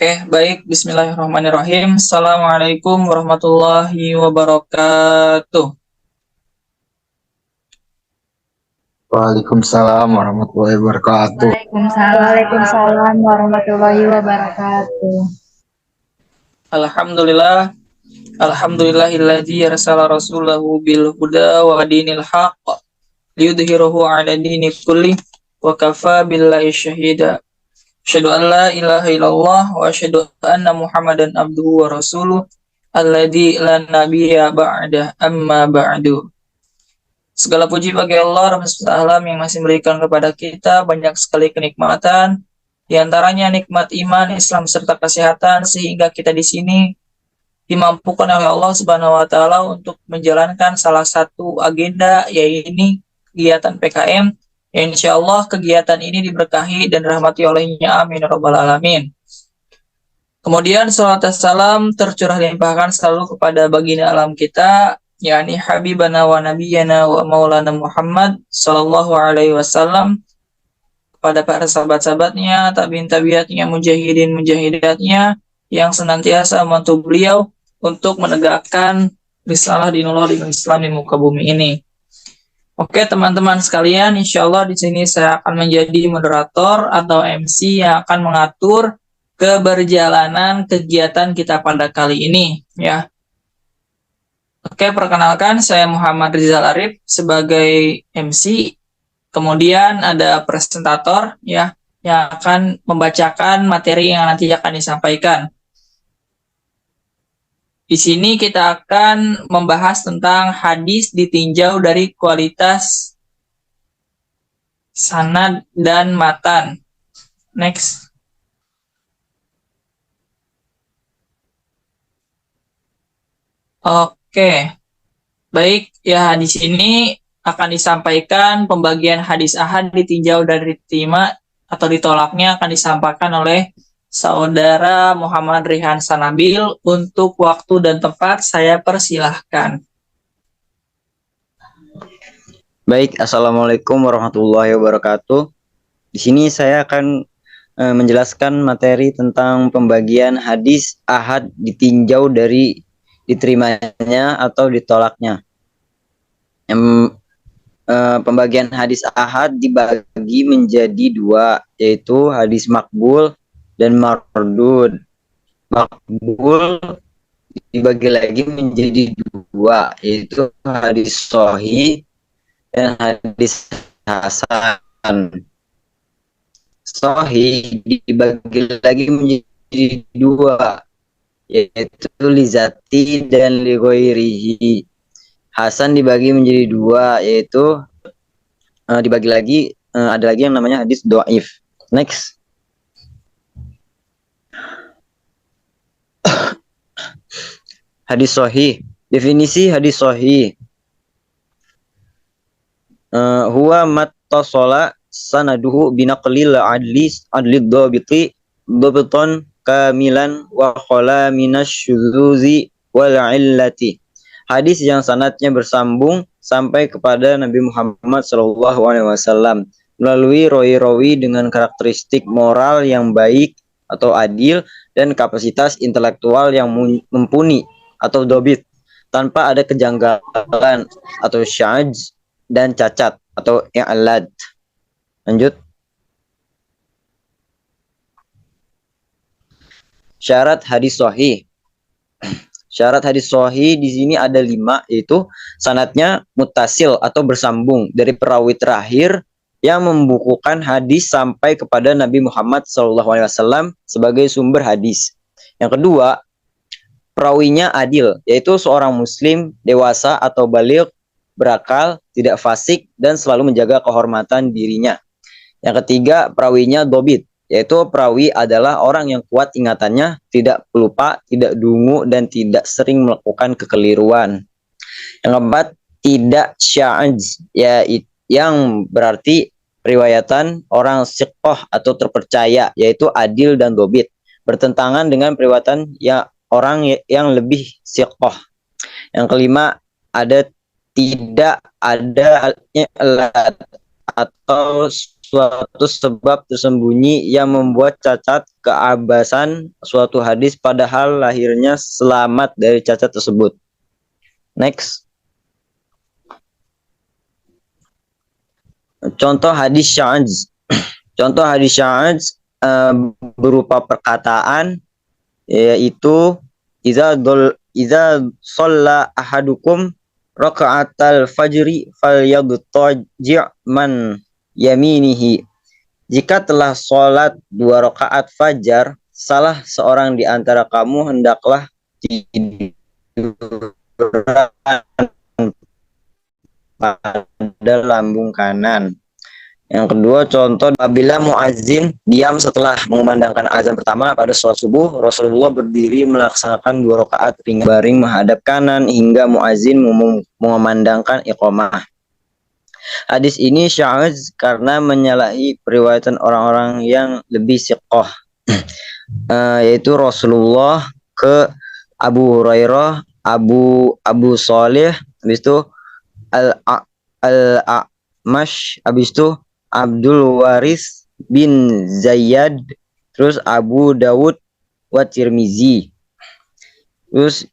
Baik. Bismillahirrahmanirrahim. Assalamualaikum warahmatullahi wabarakatuh. Waalaikumsalam warahmatullahi wabarakatuh. Waalaikumsalam warahmatullahi wabarakatuh. Alhamdulillah. Alhamdulillahilladzi arsala rasulahu bil huda wa dinil haqq liyudhhirahu 'ala dini kulli wa kafa billahi syahida. Asyhadu an la ilaha illallah wa asyhadu anna Muhammadan abduhu wa rasuluh alladzi la nabiyya ba'da amma ba'du. Segala puji bagi Allah Rabb semesta alam yang masih memberikan kepada kita banyak sekali kenikmatan, di antaranya nikmat iman, Islam serta kesehatan, sehingga kita di sini dimampukan oleh Allah Subhanahu wa taala untuk menjalankan salah satu agenda, yaitu kegiatan PKM, yang insya Allah kegiatan ini diberkahi dan dirahmati olehnya, amin ya rabbal alamin. Kemudian salawat dan salam tercurah limpahkan selalu kepada baginda alam kita, yakni Habibana wa Nabiyana wa Maulana Muhammad Sallallahu Alaihi Wasallam, kepada para sahabat-sahabatnya, tabiin tabiatnya, mujahidin mujahidatnya, yang senantiasa membantu beliau untuk menegakkan risalah dinullah di Islam di muka bumi ini. Oke teman-teman sekalian, insya Allah di sini saya akan menjadi moderator atau MC yang akan mengatur keberjalanan kegiatan kita pada kali ini, ya. Oke, perkenalkan saya Muhammad Rizal Arif sebagai MC. Kemudian ada presentator, ya, yang akan membacakan materi yang nanti akan disampaikan. Di sini kita akan membahas tentang hadis ditinjau dari kualitas sanad dan matan. Next. Oke. Baik, ya di sini akan disampaikan pembagian hadis ahad ditinjau dari diterima atau ditolaknya akan disampaikan oleh Saudara Muhammad Rihan Sanabil. Untuk waktu dan tempat saya persilahkan. Baik, assalamualaikum warahmatullahi wabarakatuh. Di sini saya akan menjelaskan materi tentang pembagian hadis ahad ditinjau dari diterimanya atau ditolaknya. Pembagian hadis ahad dibagi menjadi dua, yaitu hadis makbul dan mardud. Makbul dibagi lagi menjadi dua, yaitu hadis sahih dan hadis hasan. Sahih dibagi lagi menjadi dua, yaitu lizati dan lighairihi. Hasan dibagi menjadi dua, yaitu dibagi lagi ada lagi yang namanya hadis dhaif. Next. Hadis sahih. Definisi hadis sahih. Huwa mattasala sanaduhu binaqlil adli dhabiti dhabtan kamilan wa khala minasyuzuzi wal illati. Hadis yang sanadnya bersambung sampai kepada Nabi Muhammad SAW melalui rawi-rawi dengan karakteristik moral yang baik atau adil dan kapasitas intelektual yang mumpuni atau dobit tanpa ada kejanggalan atau syadz dan cacat atau i'lad. Lanjut. Syarat hadis sahih. Syarat hadis sahih di sini ada 5, yaitu sanadnya muttasil atau bersambung dari perawi terakhir yang membukukan hadis sampai kepada Nabi Muhammad SAW sebagai sumber hadis. Yang kedua, perawinya adil, yaitu seorang muslim dewasa atau baligh, berakal, tidak fasik, dan selalu menjaga kehormatan dirinya. Yang ketiga, perawinya dobit, yaitu perawi adalah orang yang kuat ingatannya, tidak pelupa, tidak dungu, dan tidak sering melakukan kekeliruan. Yang keempat, tidak sya'az, ya, yang berarti periwayatan orang siqoh atau terpercaya, yaitu adil dan dobit, bertentangan dengan periwayatan ya orang yang lebih siqoh. Yang kelima, tidak ada atau atau suatu sebab tersembunyi yang membuat cacat keabasan suatu hadis padahal lahirnya selamat dari cacat tersebut. Next. Contoh hadis syadz. Contoh hadis syadz berupa perkataan yaitu iza shalla ahadukum raka'atal fajri falyadtaji' man yaminihi. Jika telah sholat 2 rakaat fajar, salah seorang di antara kamu hendaklah tiduran pada lambung kanan. Yang kedua, contoh apabila muazin diam setelah mengumandangkan azan pertama pada sholat subuh, Rasulullah berdiri melaksanakan 2 rakaat ringan baring menghadap kanan hingga muazin mengumandangkan iqamah. Hadis ini syadz karena menyalahi periwayatan orang-orang yang lebih siqah, yaitu Rasulullah ke Abu Hurairah, Abu Shalih, habis itu Al-A'mash, habis itu Abdul Waris bin Zayyad, terus Abu Dawud wa Tirmizi. Terus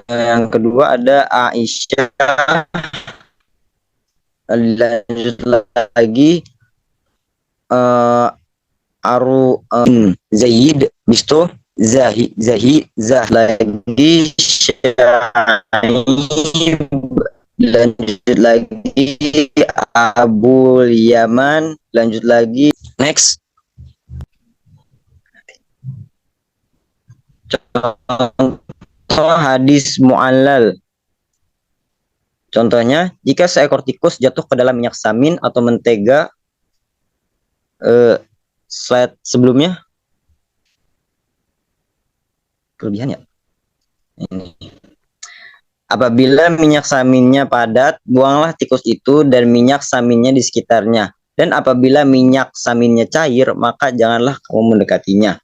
yang kedua ada Aisyah, lanjut lagi Zaid, habis itu Zah lagi Syaib, lanjut lagi Abu Yaman, lanjut lagi. Next. Contoh hadis mu'allal. Contohnya, jika seekor tikus jatuh ke dalam minyak samin atau mentega, slide sebelumnya kelebihan ya. Ini. Apabila minyak saminnya padat, buanglah tikus itu dan minyak saminnya di sekitarnya. Dan apabila minyak saminnya cair, maka janganlah kamu mendekatinya.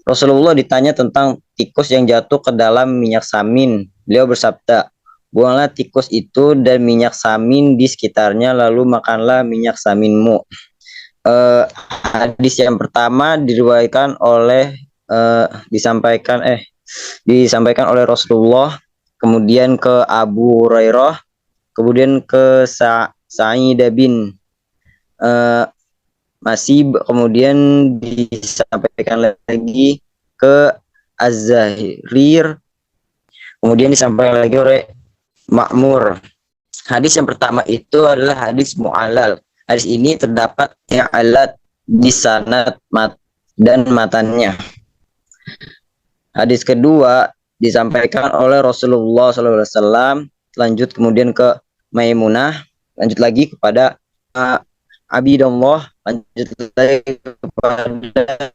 Rasulullah ditanya tentang tikus yang jatuh ke dalam minyak samin. Beliau bersabda, buanglah tikus itu dan minyak samin di sekitarnya, lalu makanlah minyak saminmu. Hadis yang pertama diriwayatkan oleh disampaikan oleh Rasulullah, kemudian ke Abu Hurairah, kemudian ke Sa'id bin Masib, kemudian disampaikan lagi ke Az-Zahrir, kemudian disampaikan lagi oleh Ma'mur. Hadis yang pertama itu adalah hadis mu'allal. Hadis ini terdapat i'lal di sanad dan matannya. Hadis kedua disampaikan oleh Rasulullah SAW, lanjut kemudian ke Maimunah, lanjut lagi kepada Abidullah, lanjut lagi kepada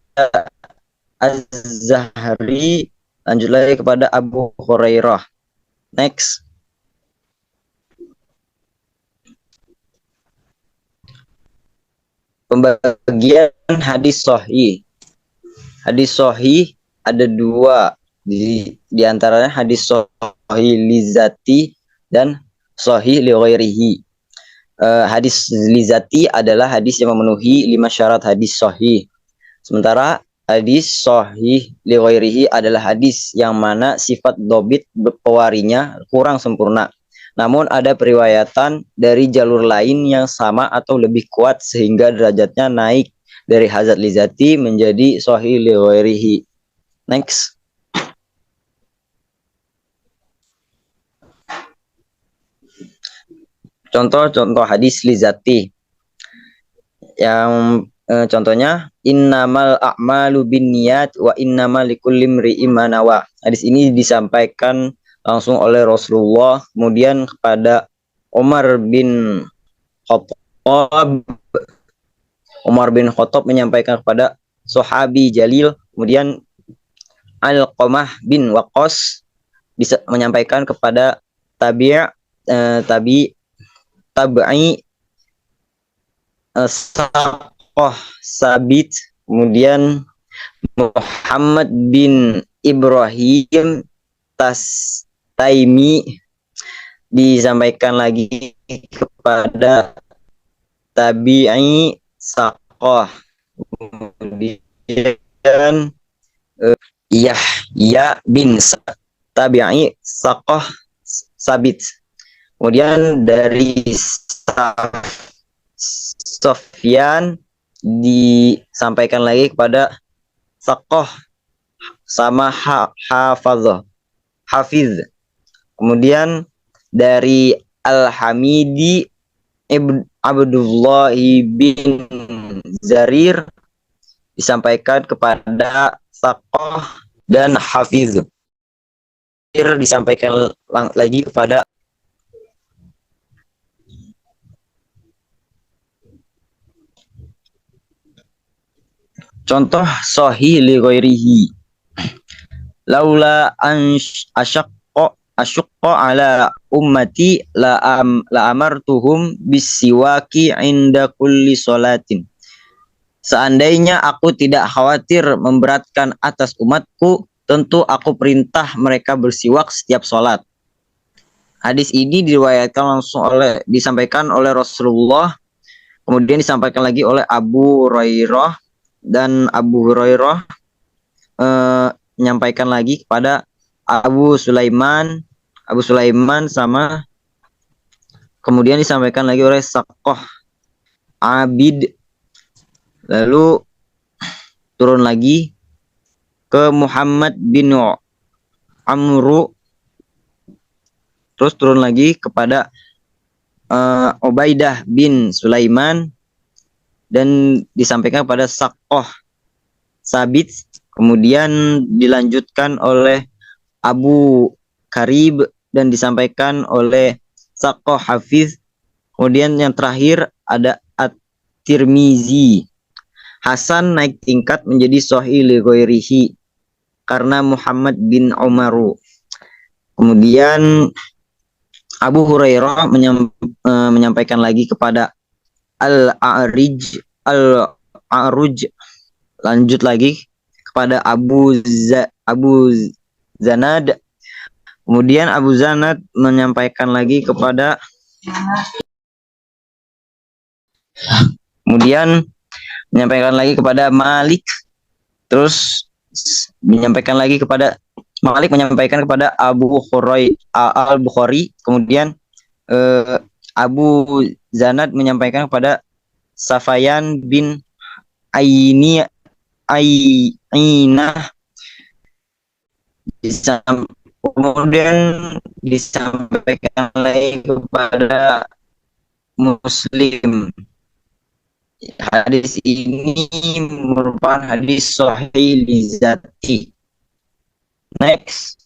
Az-Zahri, lanjut lagi kepada Abu Hurairah. Next. Pembagian hadis sahih. Hadis sahih ada 2, di antaranya hadis sahih lizati dan sahih li ghairihi. Hadis lizati adalah hadis yang memenuhi 5 syarat hadis sahih. Sementara hadis sahih li ghairihi adalah hadis yang mana sifat dobit pewarinya kurang sempurna. Namun ada periwayatan dari jalur lain yang sama atau lebih kuat sehingga derajatnya naik dari hadis lizati menjadi sahih li ghairihi. Next. Contoh-contoh hadis lizati. Yang contohnya innamal a'malu binniyat wa innamal likulli imri'in ma nawa. Hadis ini disampaikan langsung oleh Rasulullah, kemudian kepada Umar bin Khattab. Umar bin Khattab menyampaikan kepada sahabi jalil, kemudian Alqamah bin Waqqas bisa menyampaikan kepada tabi'i Saqah Sabit, kemudian Muhammad bin Ibrahim Taimi disampaikan lagi kepada tabi'i saqah. Kemudian Yahya bin tabi'i saqah sabit. Kemudian dari Sofyan disampaikan lagi kepada saqah sama hafiz. Kemudian dari Al-Hamidi Abdullah bin Zarir disampaikan kepada saqah dan hafiz. Disampaikan lagi kepada contoh sahih li ghairihi. Laula an asyaqqa ala ummati la amartuhum bisiwaki inda kulli salatin. Seandainya aku tidak khawatir memberatkan atas umatku, tentu aku perintah mereka bersiwak setiap sholat. Hadis ini diriwayatkan disampaikan oleh Rasulullah, kemudian disampaikan lagi oleh Abu Hurairah, dan Abu Hurairah menyampaikan lagi kepada Abu Sulaiman sama kemudian disampaikan lagi oleh Saqah Abid, lalu turun lagi ke Muhammad bin Amru, terus turun lagi kepada Ubaidah bin Sulaiman, dan disampaikan kepada Saqah Sabit, kemudian dilanjutkan oleh Abu Karib dan disampaikan oleh Saqah Hafiz. Kemudian yang terakhir ada At-Tirmizi. Hasan naik tingkat menjadi sahih li ghairihi karena Muhammad bin Umaru. Kemudian Abu Hurairah menyampaikan lagi kepada Al-A'ruj, lanjut lagi kepada Abu Zanad. Kemudian Abu Zanad menyampaikan lagi kepada Malik, terus menyampaikan lagi kepada Malik menyampaikan kepada Abu Al-Bukhari, kemudian Abu Zanad menyampaikan kepada Safayan bin Ainah, kemudian disampaikan lagi kepada Muslim. Hadis ini merupakan hadis sahih li zati. Next.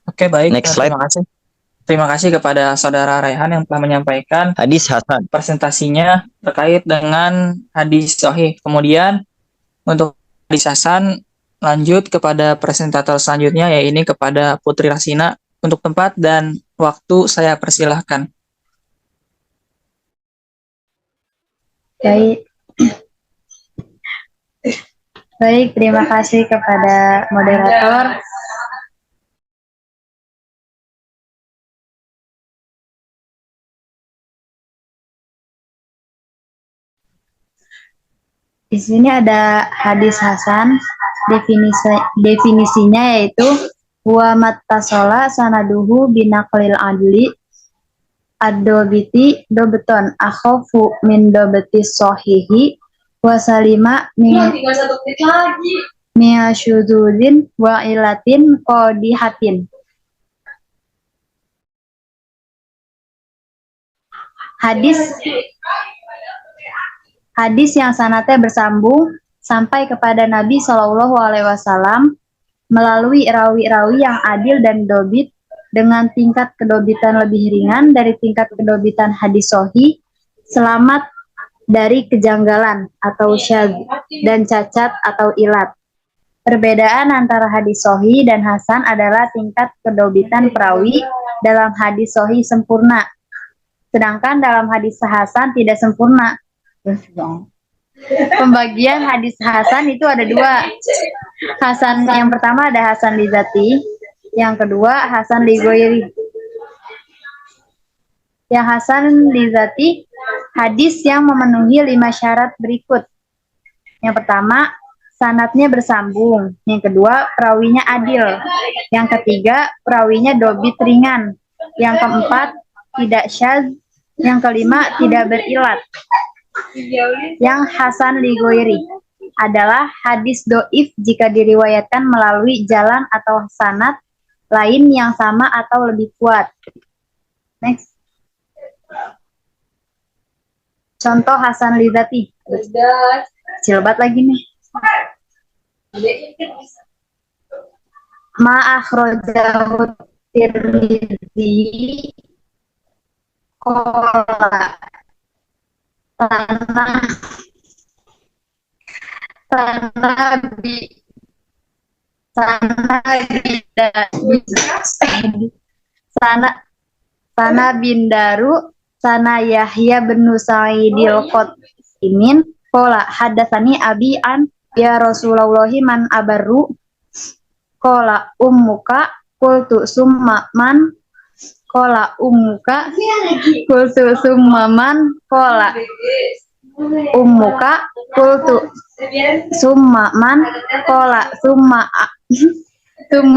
Oke, baik. Next slide. Terima kasih. Terima kasih kepada Saudara Raihan yang telah menyampaikan Hadis hasan. presentasinya terkait dengan hadis sahih. Kemudian untuk hadis hasan, lanjut kepada presentator selanjutnya, yaitu kepada Putri Rasina. Untuk tempat dan waktu saya persilahkan. Baik. Baik, terima kasih kepada moderator. Di sini ada hadis hasan, definisinya yaitu wa mattasola sanaduhu binaqlil adli ad-dobiti dobeton akhofu min dobeti sohihi wa salima miasyududin wa ilatin qodihatin. Hadis yang sanadnya bersambung sampai kepada Nabi Shallallahu Alaihi Wasallam melalui rawi-rawi yang adil dan dobit dengan tingkat kedobitan lebih ringan dari tingkat kedobitan hadis sahih, selamat dari kejanggalan atau syadz dan cacat atau ilat. Perbedaan antara hadis sahih dan hasan adalah tingkat kedobitan perawi. Dalam hadis sahih sempurna, sedangkan dalam hadis hasan tidak sempurna. Pembagian hadis Hasan itu ada dua. Hasan yang pertama ada Hasan li dzati, yang kedua Hasan li ghairi. Yang Hasan li dzati hadis yang memenuhi 5 syarat berikut. Yang pertama, sanadnya bersambung. Yang kedua, perawinya adil. Yang ketiga, perawinya dobit ringan. Yang keempat, tidak syadz. Yang kelima, tidak berilat. Yang Hasan li ghairi adalah hadis doif jika diriwayatkan melalui jalan atau sanad lain yang sama atau lebih kuat. Next. Contoh Hasan li dzati. Cilbat lagi nih. Ma akhrajahu Tirmidzi qala tanah tanah bi tanah sana sana bindaru sana Yahya bin Sa'idil Qot'imin qala hadatsani abi an ya Rasulullahi man abarru qala ummuka qultu summa man qala ummuka qultu summa man qala ummuka qultu summa man qala summa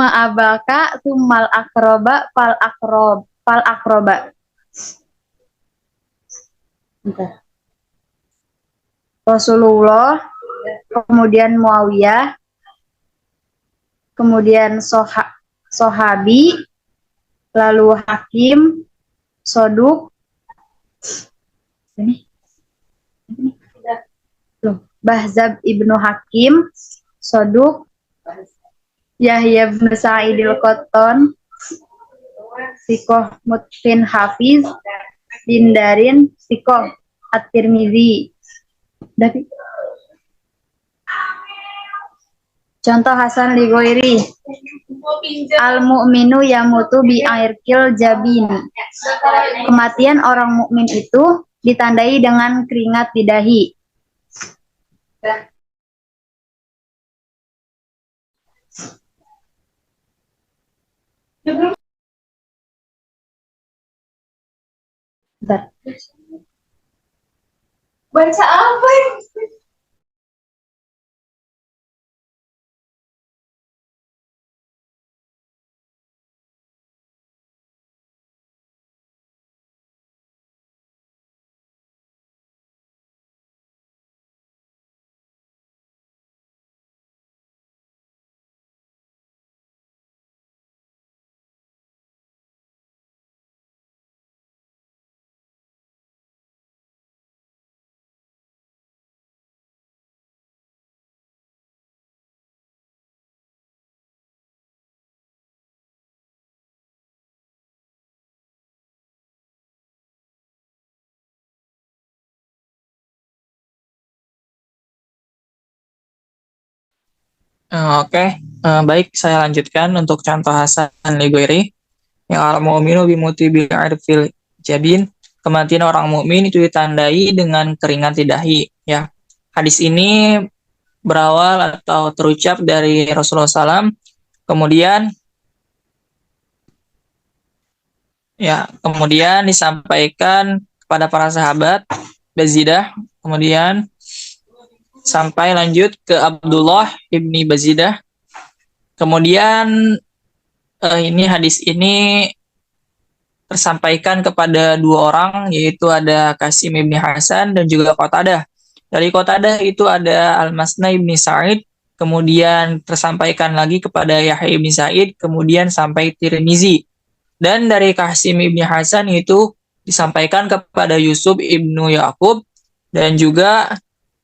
abaka summal akroba fal akroba. Rasulullah, kemudian Muawiyah, kemudian Sohabi, lalu Hakim, Soduk, Bahzab ibnu Hakim, Soduk, Yahya bin Sa'idil Qotton, Sikoh Mutfin Hafiz, Dindarin, Sikoh At-Tirmizi. Contoh Hasan li ghairi. Al-mu'minu yamutu bi airkil jabini. Kematian orang mukmin itu ditandai dengan keringat di dahi. Bentar. Baca apa ya? Oke, baik saya lanjutkan untuk contoh Hasan li ghairi. Yang al-mu'minu bimuti bi'arfil jabin. Kematian orang mukmin itu ditandai dengan keringat di dahi. Ya, hadis ini berawal atau terucap dari Rasulullah SAW. Kemudian disampaikan kepada para sahabat Bazidah, kemudian sampai lanjut ke Abdullah ibni Bazidah. Kemudian ini hadis ini tersampaikan kepada dua orang, yaitu ada Qasim ibni Hasan dan juga Qatadah. Dari Qatadah itu ada Al-Masna ibni Sa'id, kemudian tersampaikan lagi kepada Yahya ibni Sa'id, kemudian sampai Tirmizi. Dan dari Qasim ibni Hasan itu disampaikan kepada Yusuf ibnu Yaqub dan juga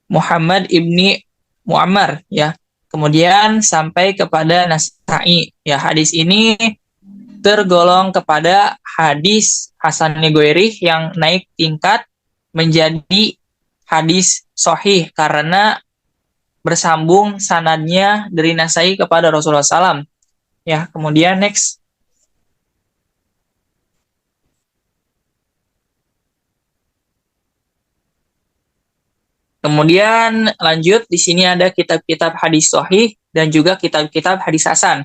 Muhammad ibni Muammar, ya. Kemudian sampai kepada Nasa'i. Ya, hadis ini tergolong kepada hadis Hasan li ghairi yang naik tingkat menjadi hadis sahih karena bersambung sanadnya dari Nasa'i kepada Rasulullah SAW. Ya, kemudian next. Kemudian lanjut, di sini ada kitab-kitab hadis sahih dan juga kitab-kitab hadis hasan.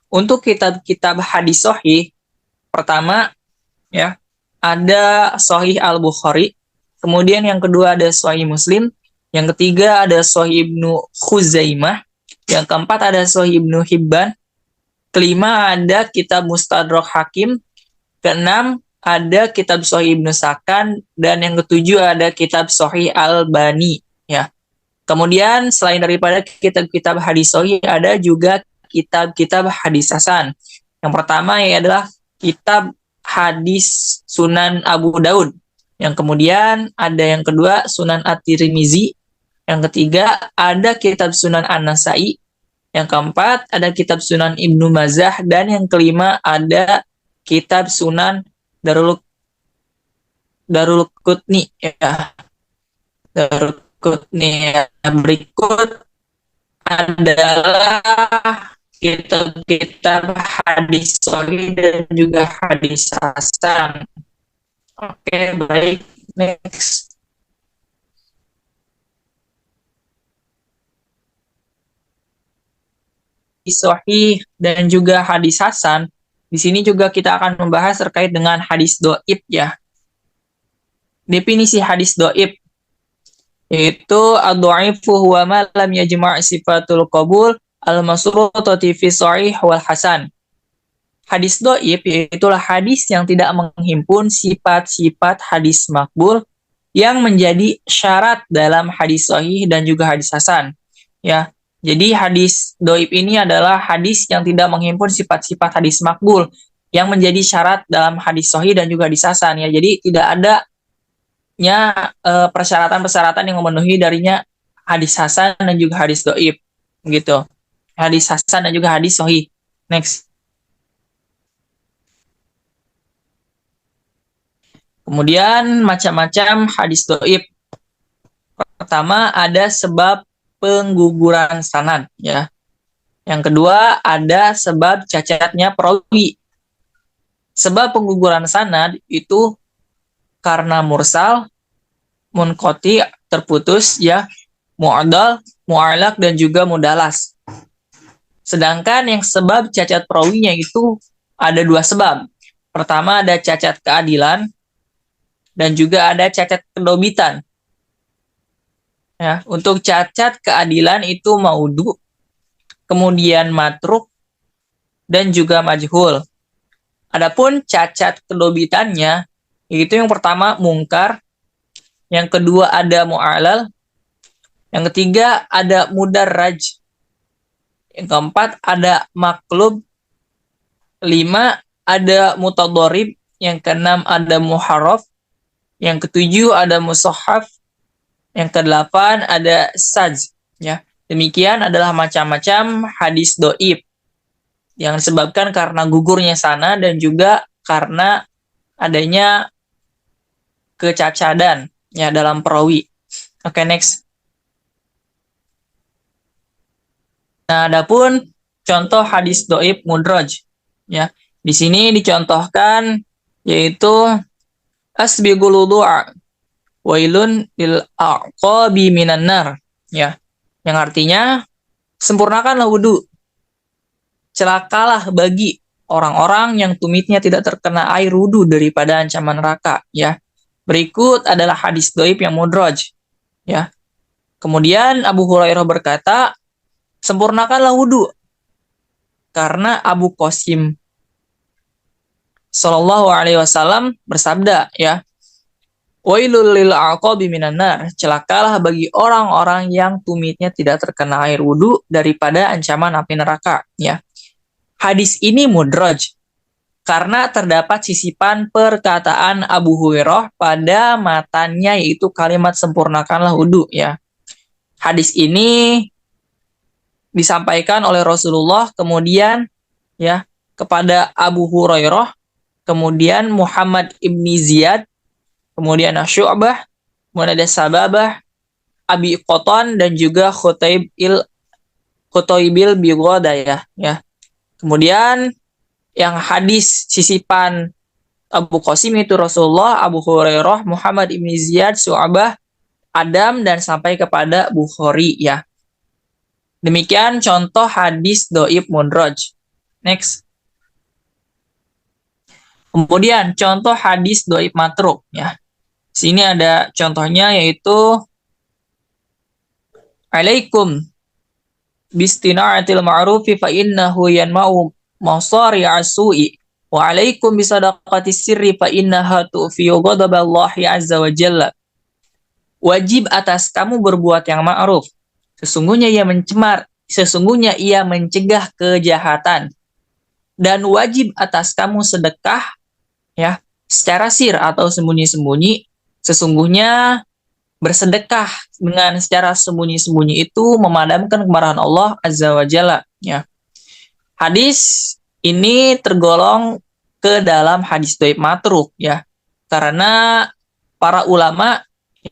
Untuk kitab-kitab hadis sahih, pertama ya, ada Sahih Al-Bukhari, kemudian yang kedua ada Sahih Muslim, yang ketiga ada Sahih Ibnu Khuzaimah, yang keempat ada Sahih Ibnu Hibban, kelima ada kitab Mustadrak Hakim, keenam ada kitab Sahih Ibnu Sakan, dan yang ketujuh ada kitab Sahih Al-Bani ya. Kemudian selain daripada kitab-kitab hadis sahih, ada juga kitab-kitab hadis hasan. Yang pertama adalah kitab hadis Sunan Abu Daud. Yang kemudian ada yang kedua Sunan At-Tirmizi. Yang ketiga ada kitab Sunan An-Nasai. Yang keempat ada kitab Sunan Ibnu Mazah, dan yang kelima ada kitab Sunan Darul Qutni ya. Darul Qutni. Berikut adalah kitab-kitab hadis sahih dan juga hadis hasan. Oke, baik. Next. Hadis sahih dan juga hadis hasan. Di sini juga kita akan membahas terkait dengan hadis dhaif ya. Definisi hadis dhaif yaitu ad-dhaifu huwa ma lam yajma' sifatul qabul al-masrutati fi sahih wal hasan. Hadis dhaif yaitulah hadis yang tidak menghimpun sifat-sifat hadis makbul yang menjadi syarat dalam hadis sahih dan juga hadis hasan. Ya. Jadi hadis dhaif ini adalah hadis yang tidak menghimpun sifat-sifat hadis makbul yang menjadi syarat dalam hadis sahih dan juga hadis hasan ya. Jadi tidak ada persyaratan-persyaratan yang memenuhi darinya hadis hasan dan juga hadis dhaif gitu. Hadis hasan dan juga hadis sahih. Next. Kemudian macam-macam hadis dhaif. Pertama ada sebab pengguguran sanad ya. Yang kedua ada sebab cacatnya perawi. Sebab pengguguran sanad itu karena mursal, munqati, terputus ya, mu'adal, mu'alak dan juga mudalas. Sedangkan yang sebab cacat perawinya itu ada dua sebab. Pertama ada cacat keadilan dan juga ada cacat kedobitan. Ya, untuk cacat keadilan itu maudhu, kemudian matruk dan juga majhul. Adapun cacat kedobitannya itu yang pertama mungkar, yang kedua ada mu'alal, yang ketiga ada mudarraj, yang keempat ada maklub, 5 ada mutadharib, yang keenam ada muharraf, yang ketujuh ada musahhaf, yang kedelapan ada sajz ya. Demikian adalah macam-macam hadis dhaif yang disebabkan karena gugurnya sanad dan juga karena adanya kecacadan ya dalam perawi. Oke, next. Nah, adapun contoh hadis dhaif mudraj ya. Di sini dicontohkan yaitu asbighul wudu'a wailun lil aqabi minan nar ya. Yang artinya sempurnakanlah wudu. Celakalah bagi orang-orang yang tumitnya tidak terkena air wudu daripada ancaman neraka ya. Berikut adalah hadis dhaif yang mudraj ya. Kemudian Abu Hurairah berkata, sempurnakanlah wudu karena Abu Qasim sallallahu alaihi wasallam bersabda ya, wailul lil aqabi minan nar, celakalah bagi orang-orang yang tumitnya tidak terkena air wudu daripada ancaman api neraka ya. Hadis ini mudraj karena terdapat sisipan perkataan Abu Hurairah pada matannya yaitu kalimat sempurnakanlah wudu ya. Hadis ini disampaikan oleh Rasulullah kemudian ya kepada Abu Hurairah, kemudian Muhammad ibni Ziyad, kemudian Syu'bah, kemudian ada Sababah, Abi Qatan dan juga Khutaibil Bighodayah ya. Kemudian yang hadis sisipan Abu Qasim itu Rasulullah, Abu Hurairah, Muhammad ibn Ziyad, Syu'bah, Adam dan sampai kepada Bukhari ya. Demikian contoh hadis doib munroj. Next. Kemudian contoh hadis doib matruk ya. Sini ada contohnya yaitu alaikum bistina'atil ma'rufi fa innahu yanma'u masari'as su'i wa alaikum bisadaqatis sirri fa innaha tu'fiyu ghadaballahi azza wa jalla. Wajib atas kamu berbuat yang ma'ruf. Sesungguhnya ia mencegah kejahatan. Dan wajib atas kamu sedekah ya, secara sir atau sembunyi-sembunyi. Sesungguhnya bersedekah dengan secara sembunyi-sembunyi itu memadamkan kemarahan Allah azza wa jalla ya. Hadis ini tergolong ke dalam hadis dhaif matruk ya. Karena para ulama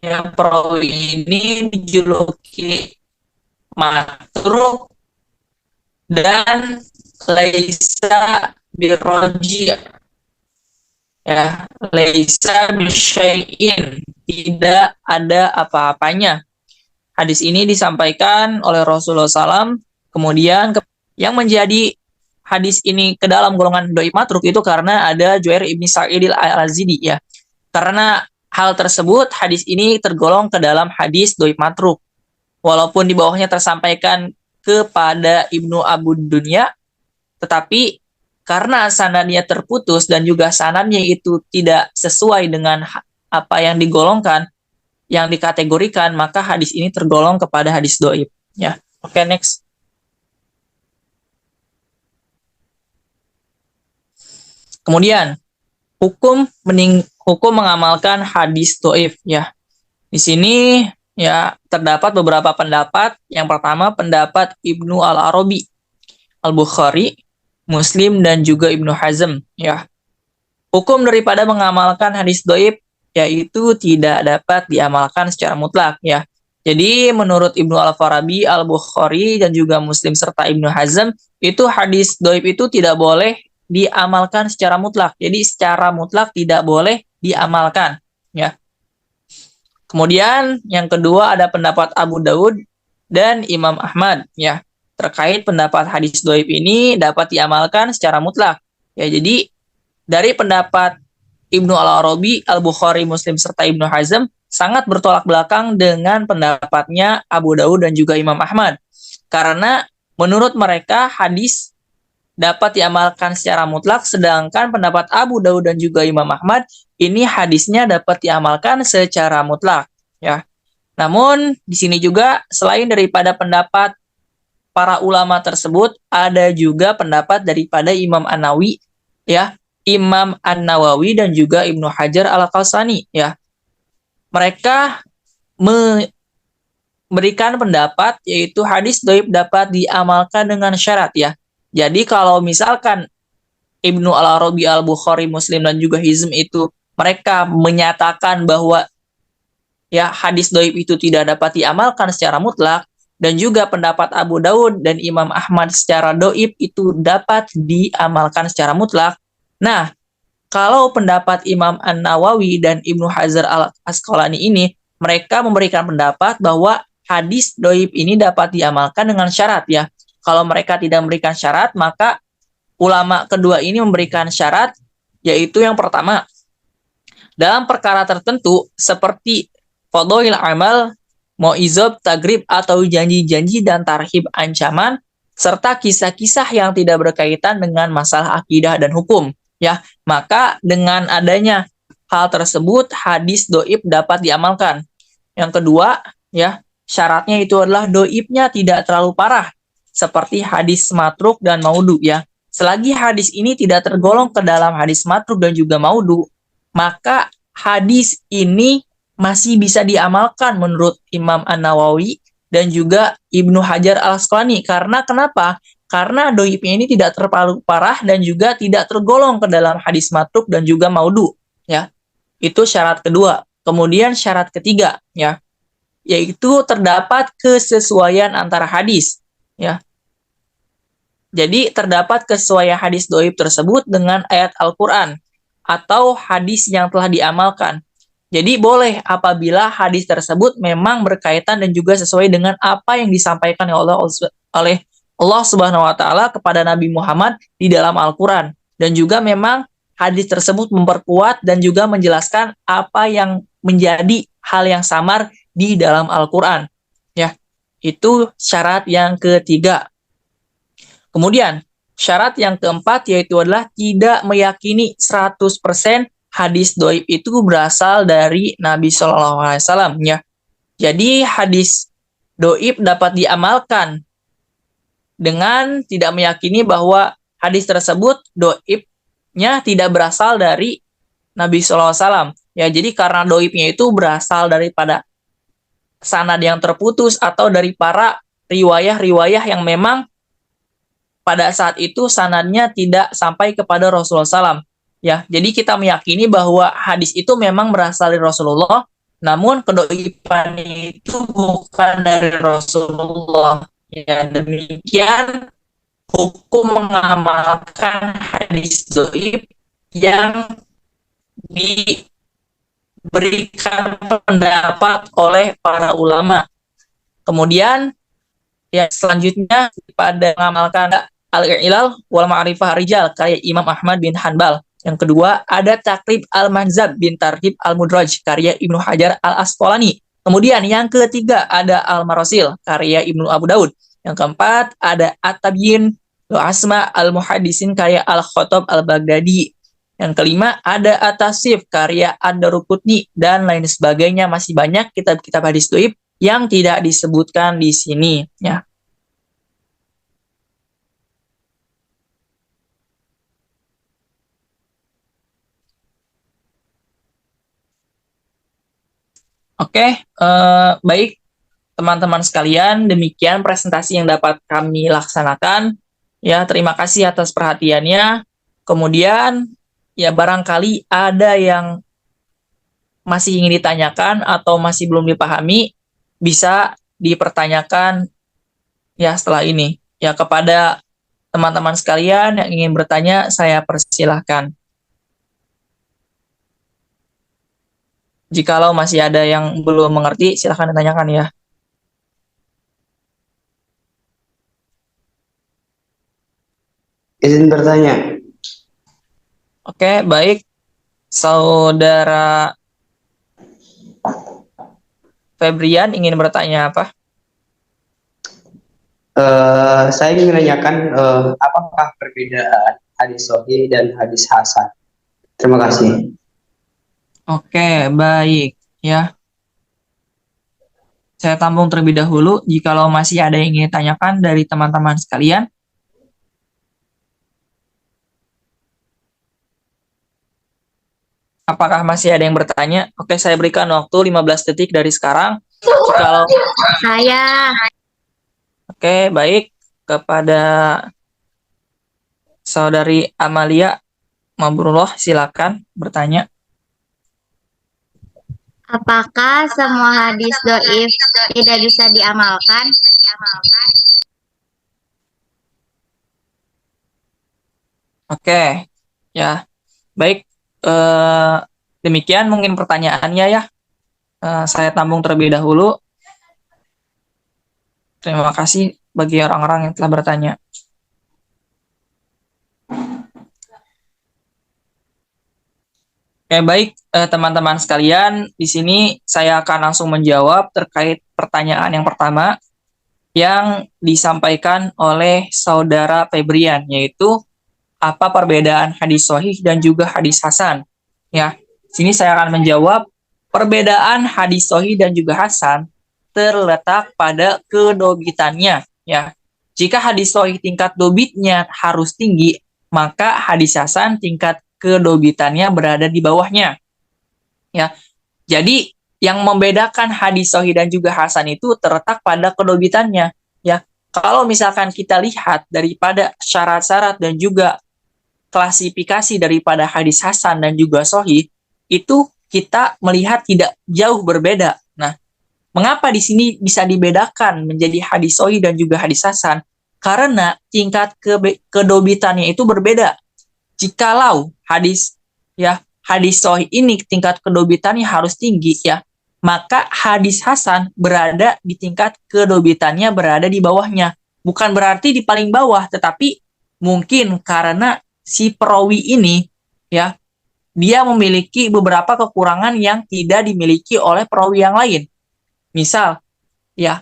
yang perawi ini dijuluki matruk dan laisa biroji ya, laisa bisyai'in, tidak ada apa-apanya. Hadis ini disampaikan oleh Rasulullah SAW. Kemudian yang menjadi hadis ini ke dalam golongan dhaif matruk itu karena ada Juair ibn Sa'id al-Azidi ya. Karena hal tersebut, hadis ini tergolong ke dalam hadis dhaif matruk. Walaupun di bawahnya tersampaikan kepada Ibnu Abu Dunya, tetapi karena sanadnya terputus dan juga sanadnya itu tidak sesuai dengan apa yang digolongkan, yang dikategorikan, maka hadis ini tergolong kepada hadis dhaif. Ya, oke, next. Kemudian hukum mengamalkan hadis dhaif ya. Di sini ya terdapat beberapa pendapat. Yang pertama pendapat Ibnu Al-Arabi, Al-Bukhari, Muslim dan juga Ibnu Hazm ya. Hukum daripada mengamalkan hadis dhaif yaitu tidak dapat diamalkan secara mutlak ya. Jadi menurut Ibnu Al-Farabi, Al-Bukhari dan juga Muslim serta Ibnu Hazm itu hadis dhaif itu tidak boleh diamalkan secara mutlak. Jadi secara mutlak tidak boleh diamalkan ya. Kemudian yang kedua ada pendapat Abu Daud dan Imam Ahmad ya. Terkait pendapat hadis dhaif ini dapat diamalkan secara mutlak. Ya, jadi dari pendapat Ibnu Al-Arabi, Al-Bukhari, Muslim serta Ibnu Hazm sangat bertolak belakang dengan pendapatnya Abu Daud dan juga Imam Ahmad. Karena menurut mereka hadis dapat diamalkan secara mutlak, sedangkan pendapat Abu Daud dan juga Imam Ahmad ini hadisnya dapat diamalkan secara mutlak ya. Namun di sini juga selain daripada pendapat para ulama tersebut, ada juga pendapat daripada Imam An-Nawawi ya, Imam An-Nawawi dan juga Ibnu Hajar Al-Asqalani ya. Mereka memberikan pendapat yaitu hadis dhaif dapat diamalkan dengan syarat ya. Jadi kalau misalkan Ibnu Al-Arabi, Al-Bukhari, Muslim dan juga Hizm itu mereka menyatakan bahwa ya hadis dhaif itu tidak dapat diamalkan secara mutlak, dan juga pendapat Abu Daud dan Imam Ahmad secara dhaif itu dapat diamalkan secara mutlak. Nah, kalau pendapat Imam An-Nawawi dan Ibnu Hajar Al-Asqalani ini mereka memberikan pendapat bahwa hadis dhaif ini dapat diamalkan dengan syarat ya. Kalau mereka tidak memberikan syarat, maka ulama kedua ini memberikan syarat, yaitu yang pertama, dalam perkara tertentu seperti fadhail amal, mau'izab, tagrib atau janji-janji dan tarhib ancaman, serta kisah-kisah yang tidak berkaitan dengan masalah akidah dan hukum. Ya, maka dengan adanya hal tersebut, hadis dhaif dapat diamalkan. Yang kedua, ya, syaratnya itu adalah dhaifnya tidak terlalu parah, seperti hadis matruk dan maudhu ya. Selagi hadis ini tidak tergolong ke dalam hadis matruk dan juga maudhu, maka hadis ini masih bisa diamalkan menurut Imam An-Nawawi dan juga Ibnu Hajar Al-Asqalani. Karena kenapa? Karena dhaifnya ini tidak terlalu parah dan juga tidak tergolong ke dalam hadis matruk dan juga maudhu ya. Itu syarat kedua. Kemudian syarat ketiga ya, yaitu terdapat kesesuaian antara hadis ya. Jadi terdapat kesesuaian hadis dhaif tersebut dengan ayat Al-Qur'an atau hadis yang telah diamalkan. Jadi boleh apabila hadis tersebut memang berkaitan dan juga sesuai dengan apa yang disampaikan oleh Allah Subhanahu wa taala kepada Nabi Muhammad di dalam Al-Qur'an, dan juga memang hadis tersebut memperkuat dan juga menjelaskan apa yang menjadi hal yang samar di dalam Al-Qur'an. Ya, itu syarat yang ketiga. Kemudian, syarat yang keempat yaitu adalah tidak meyakini 100% hadis dhaif itu berasal dari Nabi Shallallahu Alaihi Wasallam, ya. Jadi hadis dhaif dapat diamalkan dengan tidak meyakini bahwa hadis tersebut dhaifnya tidak berasal dari Nabi Shallallahu Alaihi Wasallam. Ya, jadi karena dhaifnya itu berasal daripada sanad yang terputus atau dari para riwayah-riwayah yang memang pada saat itu sanadnya tidak sampai kepada Rasulullah SAW. Ya, jadi kita meyakini bahwa hadis itu memang berasal dari Rasulullah, namun kedhaifan itu bukan dari Rasulullah. Ya, demikian hukum mengamalkan hadis dhaif yang diberikan pendapat oleh para ulama. Kemudian ya selanjutnya pada mengamalkan Al-Ilal wal Ma'rifah Rijal karya Imam Ahmad bin Hanbal. Yang kedua, ada Takrib Al-Manzab bin Tarhib Al-Mudraj karya Ibnu Hajar Al-Asqalani. Kemudian yang ketiga, ada Al-Marasil karya Ibnu Abu Daud. Yang keempat, ada At-Tabyin wa Asma Al-Muhaddisin karya Al-Khattab Al-Baghdadi. Yang kelima, ada At-Tasif karya Ad-Daruqutni dan lain sebagainya. Masih banyak kitab-kitab hadis dhaif yang tidak disebutkan di sini, ya. Oke, baik teman-teman sekalian, demikian presentasi yang dapat kami laksanakan. Ya, terima kasih atas perhatiannya. Kemudian, ya barangkali ada yang masih ingin ditanyakan atau masih belum dipahami, bisa dipertanyakan ya setelah ini. Ya, kepada teman-teman sekalian yang ingin bertanya, saya persilahkan. Jikalau masih ada yang belum mengerti, silahkan ditanyakan ya. Izin bertanya. Oke, baik. Saudara Febrian ingin bertanya apa? Saya ingin menanyakan apakah perbedaan hadis sahih dan hadis hasan? Terima kasih. Oke, baik ya. Saya tampung terlebih dahulu. Jikalau masih ada yang ingin ditanyakan dari teman-teman sekalian. Apakah masih ada yang bertanya? Oke, saya berikan waktu 15 detik dari sekarang. Jikalau Saya. Oke, baik. Kepada Saudari Amalia Mabrurullah, silakan bertanya. Apakah semua hadis dhaif tidak bisa diamalkan? Oke, ya. Baik, demikian mungkin pertanyaannya ya. Saya tampung terlebih dahulu. Terima kasih bagi orang-orang yang telah bertanya. Oke, baik teman-teman sekalian, di sini saya akan langsung menjawab terkait pertanyaan yang pertama yang disampaikan oleh Saudara Febrian, yaitu apa perbedaan hadis sahih dan juga hadis hasan. Ya, sini saya akan menjawab perbedaan hadis sahih dan juga hasan terletak pada kedobitannya. Ya, jika hadis sahih tingkat dobitnya harus tinggi, maka hadis hasan tingkat kedobitannya berada di bawahnya. Ya, jadi yang membedakan hadis sahih dan juga hasan itu terletak pada kedobitannya. Ya, kalau misalkan kita lihat daripada syarat-syarat dan juga klasifikasi daripada hadis hasan dan juga sahih, itu kita melihat tidak jauh berbeda. Nah, mengapa di sini bisa dibedakan menjadi hadis sahih dan juga hadis hasan? Karena tingkat kedobitannya itu berbeda. Jikalau hadis ya hadis sahih ini tingkat kedobitannya harus tinggi ya, maka hadis hasan berada di tingkat kedobitannya berada di bawahnya. Bukan berarti di paling bawah, tetapi mungkin karena si perawi ini ya, dia memiliki beberapa kekurangan yang tidak dimiliki oleh perawi yang lain. Misal ya,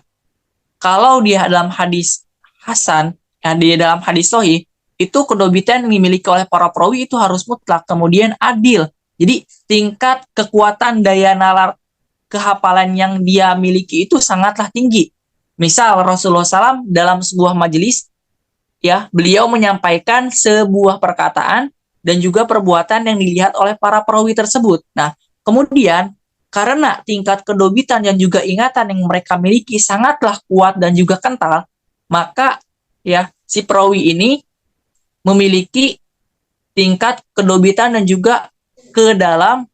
kalau dia dalam hadis hasan, ya, di dalam hadis sahih, itu kedobitan yang dimiliki oleh para perawi itu harus mutlak, kemudian adil. Jadi tingkat kekuatan daya nalar kehafalan yang dia miliki itu sangatlah tinggi. Misal Rasulullah SAW dalam sebuah majelis, ya, beliau menyampaikan sebuah perkataan dan juga perbuatan yang dilihat oleh para perawi tersebut. Nah, kemudian karena tingkat kedobitan dan juga ingatan yang mereka miliki sangatlah kuat dan juga kental, maka ya si perawi ini memiliki tingkat kedobitan dan juga ke dalam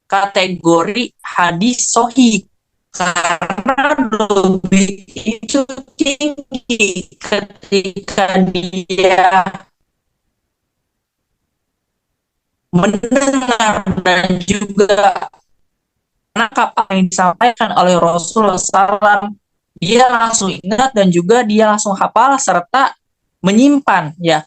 kategori hadis sahih, karena dobit itu tinggi ketika dia mendengar dan juga menangkap apa yang disampaikan oleh Rasulullah SAW, dia langsung ingat dan juga dia langsung hafal serta menyimpan ya,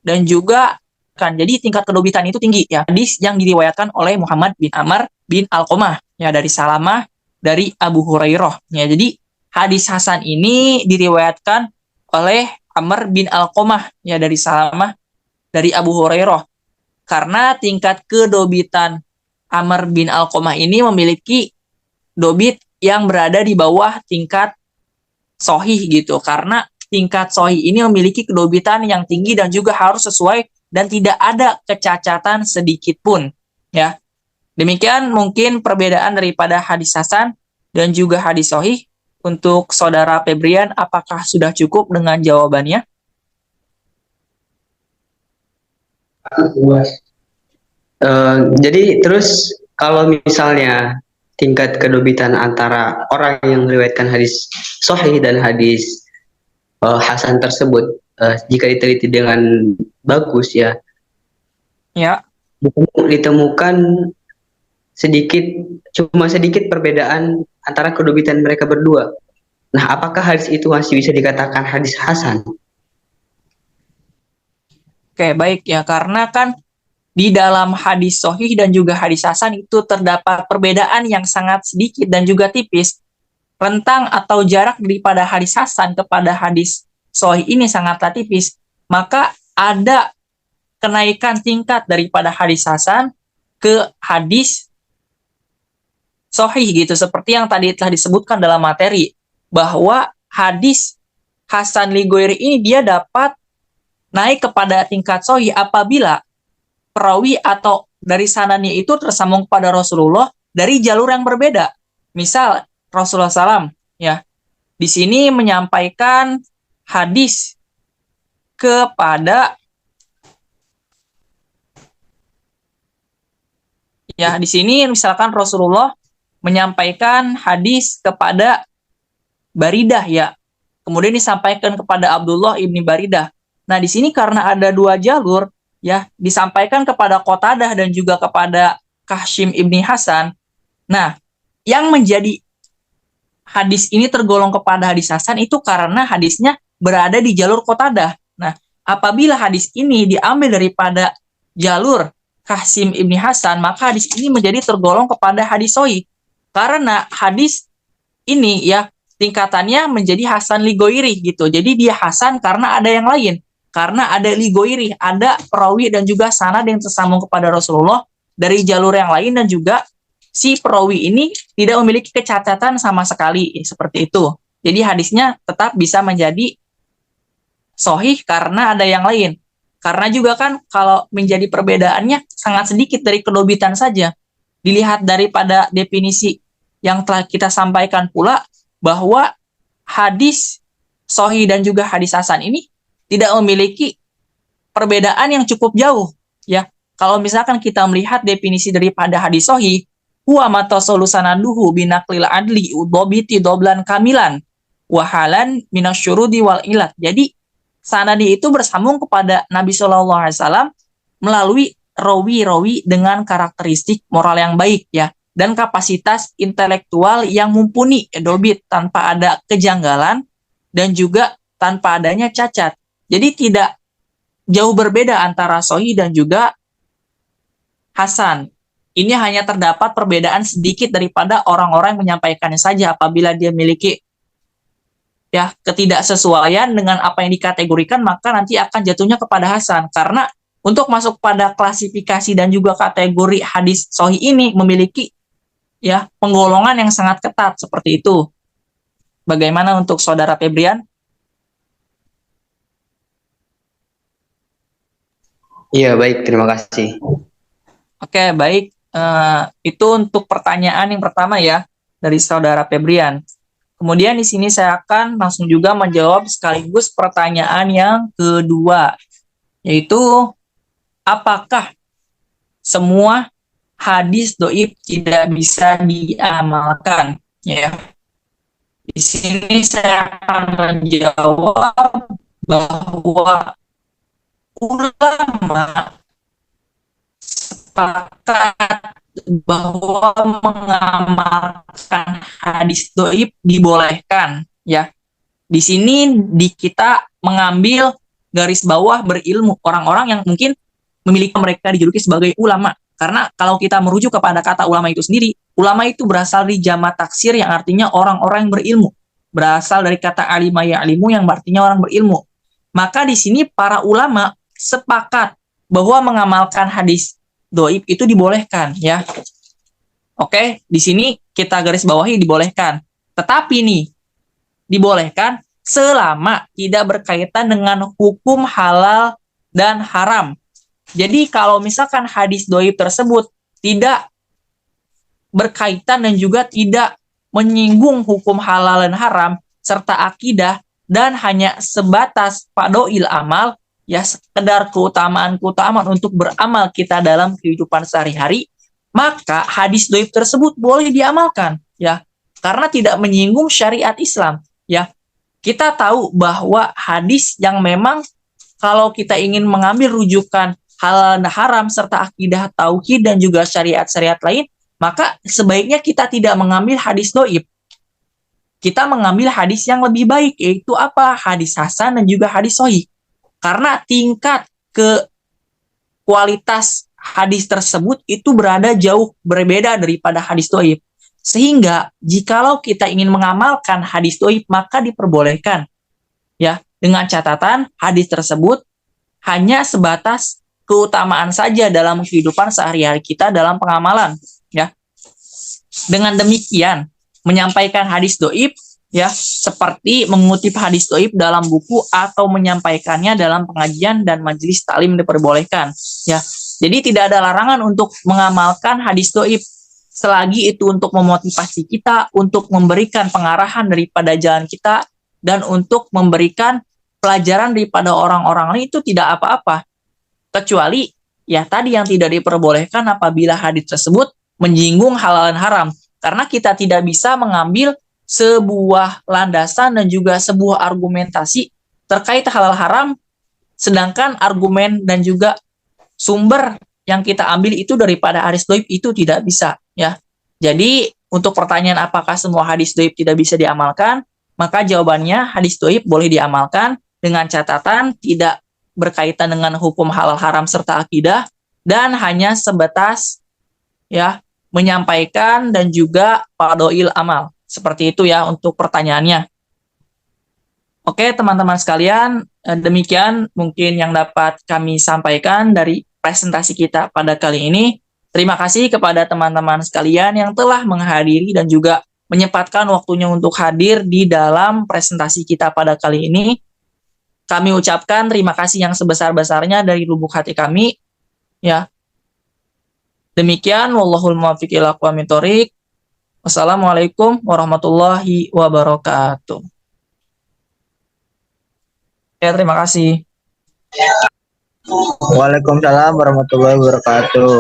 dan juga kan jadi tingkat kedobitan itu tinggi ya. Hadis yang diriwayatkan oleh Muhammad bin Amr bin Alqamah ya, dari Salamah dari Abu Hurairah ya. Jadi hadis hasan ini diriwayatkan oleh Amr bin Alqamah ya, dari Salamah dari Abu Hurairah, karena tingkat kedobitan Amr bin Alqamah ini memiliki dobit yang berada di bawah tingkat sahih gitu, karena tingkat sahih ini memiliki kedobitan yang tinggi dan juga harus sesuai dan tidak ada kecacatan sedikit pun ya. Demikian mungkin perbedaan daripada hadis hasan dan juga hadis sahih. Untuk saudara Febrian, apakah sudah cukup dengan jawabannya? Jadi terus kalau misalnya tingkat kedobitan antara orang yang meriwayatkan hadis sahih dan hadis hasan tersebut, jika diteliti dengan bagus ya, Ya, ditemukan cuma sedikit perbedaan antara kedobitan mereka berdua. Nah, apakah hadis itu masih bisa dikatakan hadis hasan? oke, baik ya, karena kan di dalam hadis sahih dan juga hadis hasan itu terdapat perbedaan yang sangat sedikit dan juga tipis. Rentang atau jarak daripada hadis hasan kepada hadis sahih ini sangatlah tipis. Maka ada kenaikan tingkat daripada hadis hasan ke hadis sahih gitu, seperti yang tadi telah disebutkan dalam materi, bahwa hadis hasan li ghairi ini dia dapat naik kepada tingkat sahih apabila perawi atau dari sanadnya itu tersambung kepada Rasulullah dari jalur yang berbeda. Misal Rasulullah SAW ya, di sini menyampaikan hadis kepada ya, di sini misalkan Rasulullah menyampaikan hadis kepada Baridah ya, kemudian disampaikan kepada Abdullah ibni Baridah. Nah, di sini karena ada dua jalur ya, disampaikan kepada Qatadah dan juga kepada Kahshim ibni Hasan. Nah, yang menjadi hadis ini tergolong kepada hadis hasan itu karena hadisnya berada di jalur Qatadah. Nah, apabila hadis ini diambil daripada jalur Kahshim ibni Hasan, maka hadis ini menjadi tergolong kepada hadis sahih. Karena hadis ini ya tingkatannya menjadi hasan li ghairi gitu. Jadi dia hasan karena ada yang lain. Karena ada li ghairi, ada perawi dan juga sanad yang tersambung kepada Rasulullah dari jalur yang lain, dan juga si perawi ini tidak memiliki kecacatan sama sekali, seperti itu. Jadi hadisnya tetap bisa menjadi sahih karena ada yang lain. Karena juga kan kalau menjadi perbedaannya sangat sedikit dari kedobitan saja. Dilihat daripada definisi yang telah kita sampaikan pula, bahwa hadis sahih dan juga hadis hasan ini tidak memiliki perbedaan yang cukup jauh ya. Kalau misalkan kita melihat definisi daripada hadis sahih, huwa matasolu sanaduhu binaklil adli udobiti doblan kamilan wahalan minasyurudi wal ilat. Jadi sanadi itu bersambung kepada Nabi SAW melalui rawi-rawi dengan karakteristik moral yang baik ya, dan kapasitas intelektual yang mumpuni, dobit, tanpa ada kejanggalan dan juga tanpa adanya cacat. Jadi tidak jauh berbeda antara sahih dan juga hasan. Ini hanya terdapat perbedaan sedikit daripada orang-orang yang menyampaikannya saja. Apabila dia memiliki ya ketidaksesuaian dengan apa yang dikategorikan, maka nanti akan jatuhnya kepada hasan. Karena untuk masuk pada klasifikasi dan juga kategori hadis sahih ini memiliki ya penggolongan yang sangat ketat seperti itu. Bagaimana untuk saudara Febrian? Iya, baik, terima kasih. Oke, baik. Itu untuk pertanyaan yang pertama ya dari saudara Febrian. Kemudian di sini saya akan langsung juga menjawab sekaligus pertanyaan yang kedua, yaitu apakah semua hadis dhaif tidak bisa diamalkan? Ya, di sini saya akan menjawab bahwa ulama sepakat bahwa mengamalkan hadis dhaif dibolehkan ya. Di sini kita mengambil garis bawah berilmu, orang-orang yang mungkin memiliki mereka dijuluki sebagai ulama. Karena kalau kita merujuk kepada kata ulama itu sendiri, ulama itu berasal dari jamak taksir yang artinya orang-orang yang berilmu. Berasal dari kata alima ya'limu yang artinya orang berilmu. Maka di sini para ulama sepakat bahwa mengamalkan hadis dhaif itu dibolehkan ya. Oke, di sini kita garis bawahi dibolehkan. Tetapi nih, dibolehkan selama tidak berkaitan dengan hukum halal dan haram. Jadi kalau misalkan hadis dhaif tersebut tidak berkaitan dan juga tidak menyinggung hukum halal dan haram serta akidah dan hanya sebatas fadhil amal, ya sekedar keutamaan-keutamaan untuk beramal kita dalam kehidupan sehari-hari, maka hadis dhaif tersebut boleh diamalkan ya, karena tidak menyinggung syariat Islam ya. Kita tahu bahwa hadis yang memang kalau kita ingin mengambil rujukan halal dan haram serta akidah tauhid dan juga syariat-syariat lain, maka sebaiknya kita tidak mengambil hadis dhaif. Kita mengambil hadis yang lebih baik, yaitu apa? Hadis hasan dan juga hadis sahih. Karena tingkat ke kualitas hadis tersebut itu berada jauh berbeda daripada hadis dhaif. Sehingga jikalau kita ingin mengamalkan hadis dhaif maka diperbolehkan. Ya, dengan catatan hadis tersebut hanya sebatas keutamaan saja dalam kehidupan sehari-hari kita dalam pengamalan, ya. Dengan demikian, menyampaikan hadis dhaif ya seperti mengutip hadis dhaif dalam buku atau menyampaikannya dalam pengajian dan majelis taklim diperbolehkan ya. Jadi tidak ada larangan untuk mengamalkan hadis dhaif selagi itu untuk memotivasi kita, untuk memberikan pengarahan daripada jalan kita dan untuk memberikan pelajaran daripada orang-orang lain, itu tidak apa-apa. Kecuali ya tadi yang tidak diperbolehkan apabila hadis tersebut menyinggung halal dan haram. Karena kita tidak bisa mengambil sebuah landasan dan juga sebuah argumentasi terkait halal haram, sedangkan argumen dan juga sumber yang kita ambil itu daripada hadis dhaif, itu tidak bisa ya. Jadi untuk pertanyaan apakah semua hadis dhaif tidak bisa diamalkan, maka jawabannya hadis dhaif boleh diamalkan dengan catatan tidak berkaitan dengan hukum halal haram serta akidah dan hanya sebatas ya menyampaikan dan juga fadhil amal. Seperti itu ya untuk pertanyaannya. Oke teman-teman sekalian, demikian mungkin yang dapat kami sampaikan dari presentasi kita pada kali ini. Terima kasih kepada teman-teman sekalian yang telah menghadiri dan juga menyempatkan waktunya untuk hadir di dalam presentasi kita pada kali ini. Kami ucapkan terima kasih yang sebesar-besarnya dari lubuk hati kami. Ya. Demikian, wallahul muwaffiq ila aqwamit thoriq. Wassalamualaikum warahmatullahi wabarakatuh. Ya, terima kasih. Waalaikumsalam warahmatullahi wabarakatuh.